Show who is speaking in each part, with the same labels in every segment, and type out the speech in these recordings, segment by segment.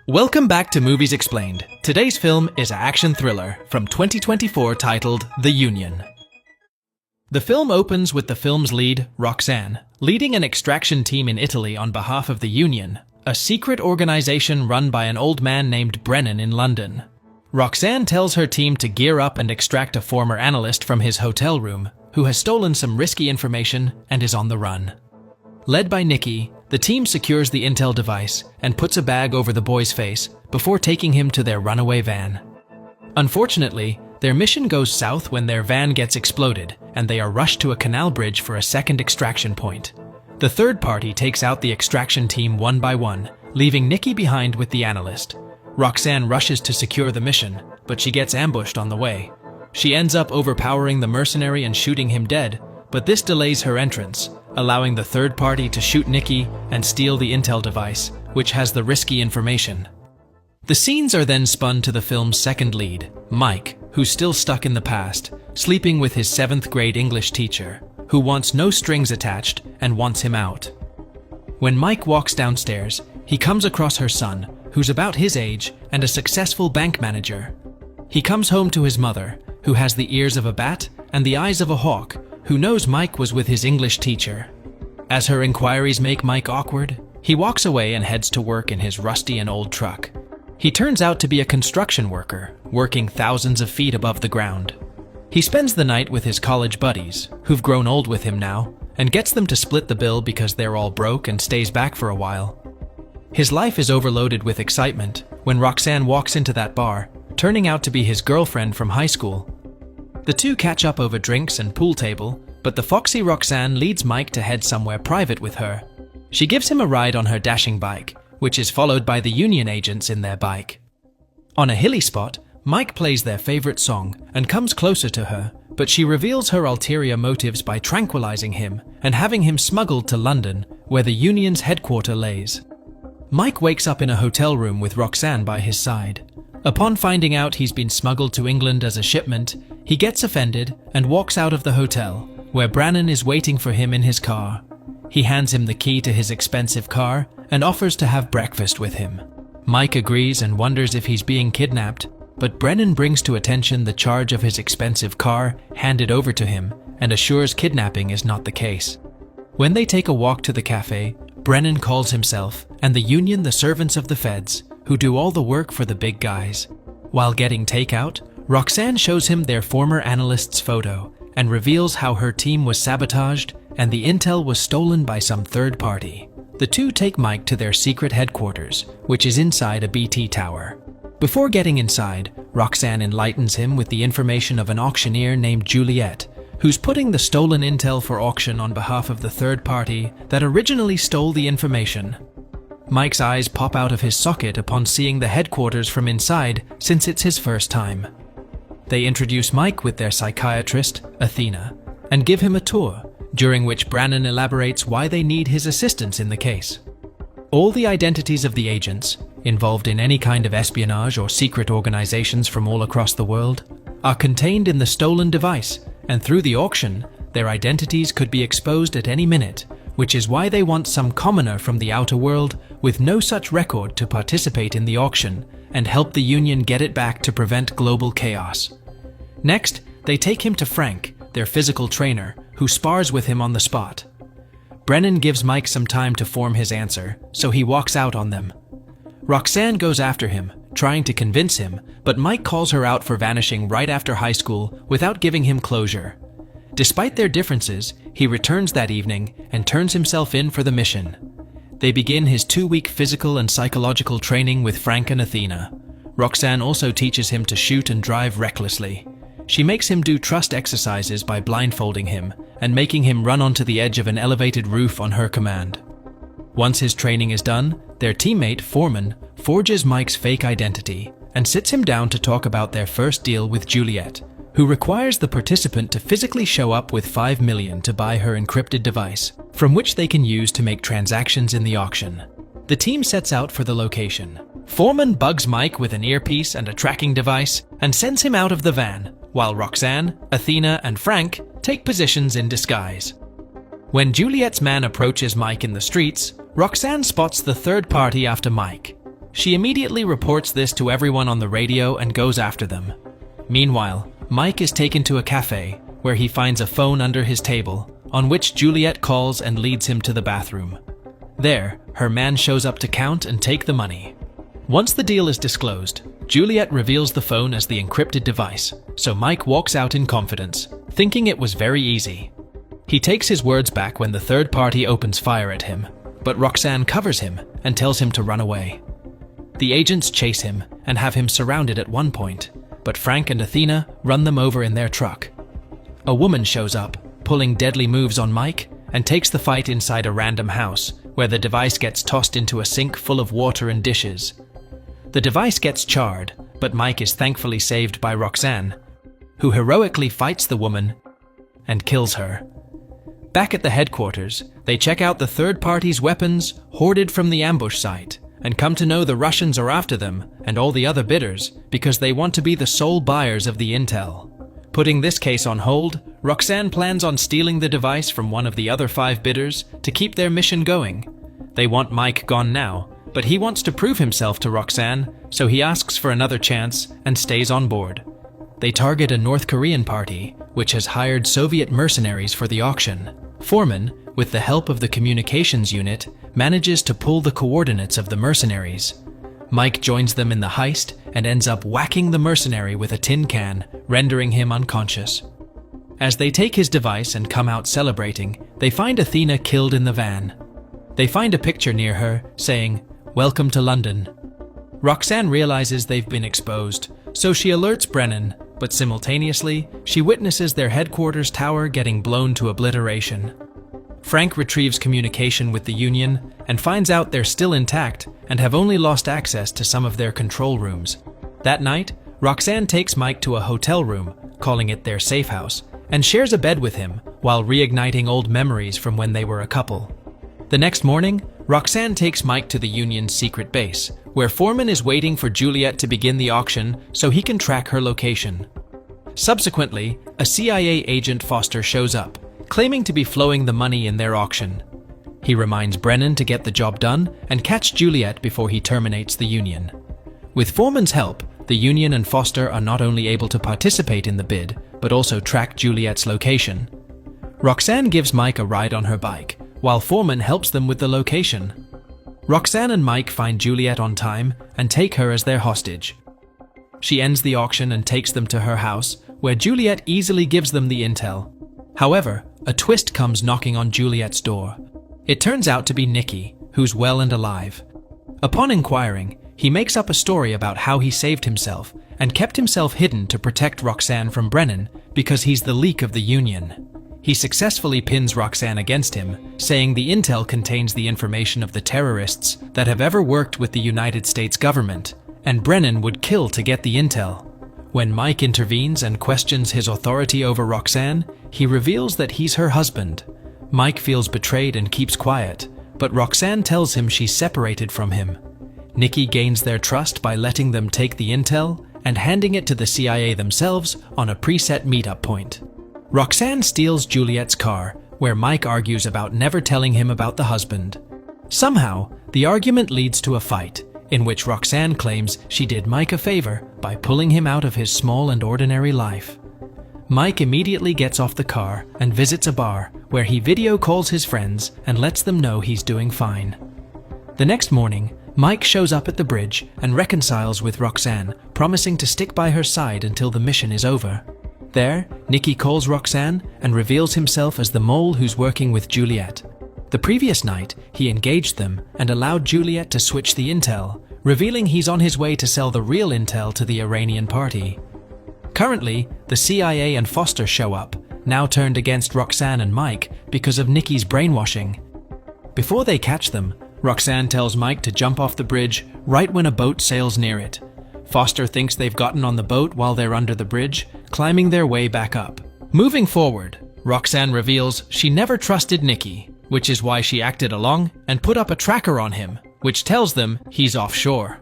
Speaker 1: Welcome back to Movies Explained. Today's film is an action thriller from 2024 titled The Union. The film opens with the film's lead, Roxanne, leading an extraction team in Italy on behalf of the Union, a secret organization run by an old man named Brennan in London. Roxanne tells her team to gear up and extract a former analyst from his hotel room, who has stolen some risky information and is on the run. Led by Nikki, the team secures the intel device and puts a bag over the boy's face before taking him to their runaway van. Unfortunately, their mission goes south when their van gets exploded and they are rushed to a canal bridge for a second extraction point. The third party takes out the extraction team one by one, leaving Nikki behind with the analyst. Roxanne rushes to secure the mission, but she gets ambushed on the way. She ends up overpowering the mercenary and shooting him dead, but this delays her entrance, allowing the third party to shoot Nikki and steal the intel device, which has the risky information. The scenes are then spun to the film's second lead, Mike, who's still stuck in the past, sleeping with his 7th grade English teacher, who wants no strings attached and wants him out. When Mike walks downstairs, he comes across her son, who's about his age and a successful bank manager. He comes home to his mother, who has the ears of a bat and the eyes of a hawk, who knows Mike was with his English teacher. As her inquiries make Mike awkward, he walks away and heads to work in his rusty and old truck. He turns out to be a construction worker, working thousands of feet above the ground. He spends the night with his college buddies, who've grown old with him now, and gets them to split the bill because they're all broke and stays back for a while. His life is overloaded with excitement when Roxanne walks into that bar, turning out to be his girlfriend from high school. The two catch up over drinks and pool table, but the foxy Roxanne leads Mike to head somewhere private with her. She gives him a ride on her dashing bike, which is followed by the Union agents in their bike. On a hilly spot, Mike plays their favorite song and comes closer to her, but she reveals her ulterior motives by tranquilizing him and having him smuggled to London, where the Union's headquarters lays. Mike wakes up in a hotel room with Roxanne by his side. Upon finding out he's been smuggled to England as a shipment, he gets offended and walks out of the hotel, where Brennan is waiting for him in his car. He hands him the key to his expensive car and offers to have breakfast with him. Mike agrees and wonders if he's being kidnapped, but Brennan brings to attention the charge of his expensive car handed over to him and assures kidnapping is not the case. When they take a walk to the cafe, Brennan calls himself and the Union the servants of the feds, who do all the work for the big guys. While getting takeout, Roxanne shows him their former analyst's photo and reveals how her team was sabotaged and the intel was stolen by some third party. The two take Mike to their secret headquarters, which is inside a BT tower. Before getting inside, Roxanne enlightens him with the information of an auctioneer named Juliet, who's putting the stolen intel for auction on behalf of the third party that originally stole the information. Mike's eyes pop out of his socket upon seeing the headquarters from inside, since it's his first time. They introduce Mike with their psychiatrist, Athena, and give him a tour, during which Brennan elaborates why they need his assistance in the case. All the identities of the agents, involved in any kind of espionage or secret organizations from all across the world, are contained in the stolen device, and through the auction, their identities could be exposed at any minute, which is why they want some commoner from the outer world with no such record to participate in the auction and help the Union get it back to prevent global chaos. Next, they take him to Frank, their physical trainer, who spars with him on the spot. Brennan gives Mike some time to form his answer, so he walks out on them. Roxanne goes after him, trying to convince him, but Mike calls her out for vanishing right after high school without giving him closure. Despite their differences, he returns that evening and turns himself in for the mission. They begin his 2-week physical and psychological training with Frank and Athena. Roxanne also teaches him to shoot and drive recklessly. She makes him do trust exercises by blindfolding him and making him run onto the edge of an elevated roof on her command. Once his training is done, their teammate, Foreman, forges Mike's fake identity and sits him down to talk about their first deal with Juliet, who requires the participant to physically show up with $5 million to buy her encrypted device, from which they can use to make transactions in the auction. The team sets out for the location. Foreman bugs Mike with an earpiece and a tracking device and sends him out of the van, while Roxanne, Athena, and Frank take positions in disguise. When Juliet's man approaches Mike in the streets, Roxanne spots the third party after Mike. She immediately reports this to everyone on the radio and goes after them. Meanwhile, Mike is taken to a cafe, where he finds a phone under his table, on which Juliet calls and leads him to the bathroom. There, her man shows up to count and take the money. Once the deal is disclosed, Juliet reveals the phone as the encrypted device, so Mike walks out in confidence, thinking it was very easy. He takes his words back when the third party opens fire at him, but Roxanne covers him and tells him to run away. The agents chase him and have him surrounded at one point, but Frank and Athena run them over in their truck. A woman shows up, pulling deadly moves on Mike, and takes the fight inside a random house, where the device gets tossed into a sink full of water and dishes. The device gets charred, but Mike is thankfully saved by Roxanne, who heroically fights the woman and kills her. Back at the headquarters, they check out the third party's weapons hoarded from the ambush site, and come to know the Russians are after them and all the other bidders because they want to be the sole buyers of the intel. Putting this case on hold, Roxanne plans on stealing the device from one of the other 5 bidders to keep their mission going. They want Mike gone now, but he wants to prove himself to Roxanne, so he asks for another chance and stays on board. They target a North Korean party, which has hired Soviet mercenaries for the auction. Foreman, with the help of the communications unit, manages to pull the coordinates of the mercenaries. Mike joins them in the heist and ends up whacking the mercenary with a tin can, rendering him unconscious. As they take his device and come out celebrating, they find Athena killed in the van. They find a picture near her saying, "Welcome to London." Roxanne realizes they've been exposed, so she alerts Brennan, but simultaneously, she witnesses their headquarters tower getting blown to obliteration. Frank retrieves communication with the Union and finds out they're still intact and have only lost access to some of their control rooms. That night, Roxanne takes Mike to a hotel room, calling it their safe house, and shares a bed with him while reigniting old memories from when they were a couple. The next morning, Roxanne takes Mike to the Union's secret base, where Foreman is waiting for Juliet to begin the auction so he can track her location. Subsequently, a CIA agent Foster shows up, claiming to be flowing the money in their auction. He reminds Brennan to get the job done and catch Juliet before he terminates the Union. With Foreman's help, the Union and Foster are not only able to participate in the bid, but also track Juliet's location. Roxanne gives Mike a ride on her bike, while Foreman helps them with the location. Roxanne and Mike find Juliet on time and take her as their hostage. She ends the auction and takes them to her house, where Juliet easily gives them the intel. However, a twist comes knocking on Juliet's door. It turns out to be Nicky, who's well and alive. Upon inquiring, he makes up a story about how he saved himself and kept himself hidden to protect Roxanne from Brennan because he's the leak of the Union. He successfully pins Roxanne against him, saying the intel contains the information of the terrorists that have ever worked with the United States government, and Brennan would kill to get the intel. When Mike intervenes and questions his authority over Roxanne, he reveals that he's her husband. Mike feels betrayed and keeps quiet, but Roxanne tells him she's separated from him. Nicky gains their trust by letting them take the intel and handing it to the CIA themselves on a preset meetup point. Roxanne steals Juliet's car, where Mike argues about never telling him about the husband. Somehow, the argument leads to a fight, in which Roxanne claims she did Mike a favor by pulling him out of his small and ordinary life. Mike immediately gets off the car and visits a bar, where he video calls his friends and lets them know he's doing fine. The next morning, Mike shows up at the bridge and reconciles with Roxanne, promising to stick by her side until the mission is over. There, Nicky calls Roxanne and reveals himself as the mole who's working with Juliet. The previous night, he engaged them and allowed Juliet to switch the intel, revealing he's on his way to sell the real intel to the Iranian party. Currently, the CIA and Foster show up, now turned against Roxanne and Mike because of Nicky's brainwashing. Before they catch them, Roxanne tells Mike to jump off the bridge right when a boat sails near it. Foster thinks they've gotten on the boat while they're under the bridge, climbing their way back up. Moving forward, Roxanne reveals she never trusted Nicky, which is why she acted along and put up a tracker on him, which tells them he's offshore.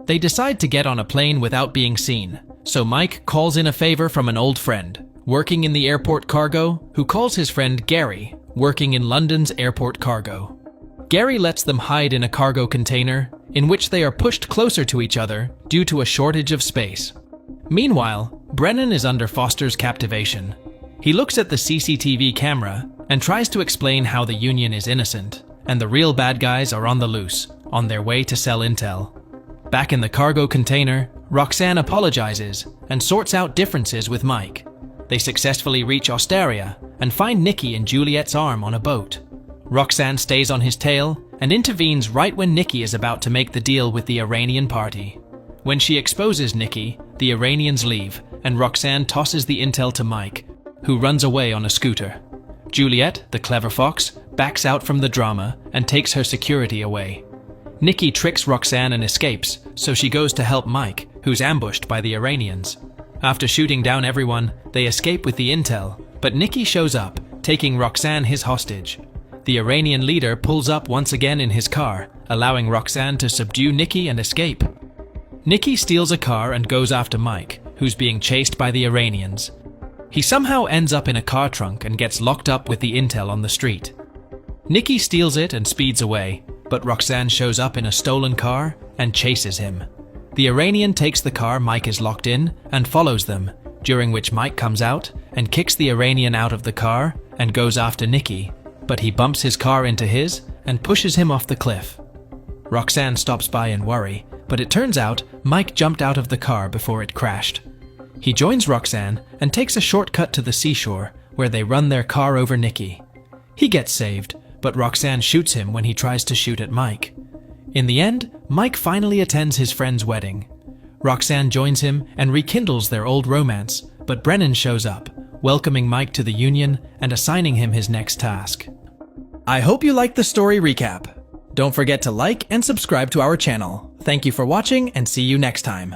Speaker 1: They decide to get on a plane without being seen, so Mike calls in a favor from an old friend, working in the airport cargo, who calls his friend Gary, working in London's airport cargo. Gary lets them hide in a cargo container, in which they are pushed closer to each other due to a shortage of space. Meanwhile, Brennan is under Foster's captivation. He looks at the CCTV camera and tries to explain how the Union is innocent, and the real bad guys are on the loose, on their way to sell intel. Back in the cargo container, Roxanne apologizes and sorts out differences with Mike. They successfully reach Osteria and find Nikki in Juliet's arm on a boat. Roxanne stays on his tail and intervenes right when Nikki is about to make the deal with the Iranian party. When she exposes Nikki, the Iranians leave, and Roxanne tosses the intel to Mike, who runs away on a scooter. Juliet, the clever fox, backs out from the drama and takes her security away. Nikki tricks Roxanne and escapes, so she goes to help Mike, who's ambushed by the Iranians. After shooting down everyone, they escape with the intel, but Nikki shows up, taking Roxanne his hostage. The Iranian leader pulls up once again in his car, allowing Roxanne to subdue Nikki and escape. Nikki steals a car and goes after Mike, who's being chased by the Iranians. He somehow ends up in a car trunk and gets locked up with the intel on the street. Nikki steals it and speeds away, but Roxanne shows up in a stolen car and chases him. The Iranian takes the car Mike is locked in and follows them, during which Mike comes out and kicks the Iranian out of the car and goes after Nikki, but he bumps his car into his and pushes him off the cliff. Roxanne stops by in worry, but it turns out Mike jumped out of the car before it crashed. He joins Roxanne and takes a shortcut to the seashore, where they run their car over Nikki. He gets saved, but Roxanne shoots him when he tries to shoot at Mike. In the end, Mike finally attends his friend's wedding. Roxanne joins him and rekindles their old romance, but Brennan shows up, welcoming Mike to the Union and assigning him his next task. I hope you liked the story recap. Don't forget to like and subscribe to our channel. Thank you for watching and see you next time.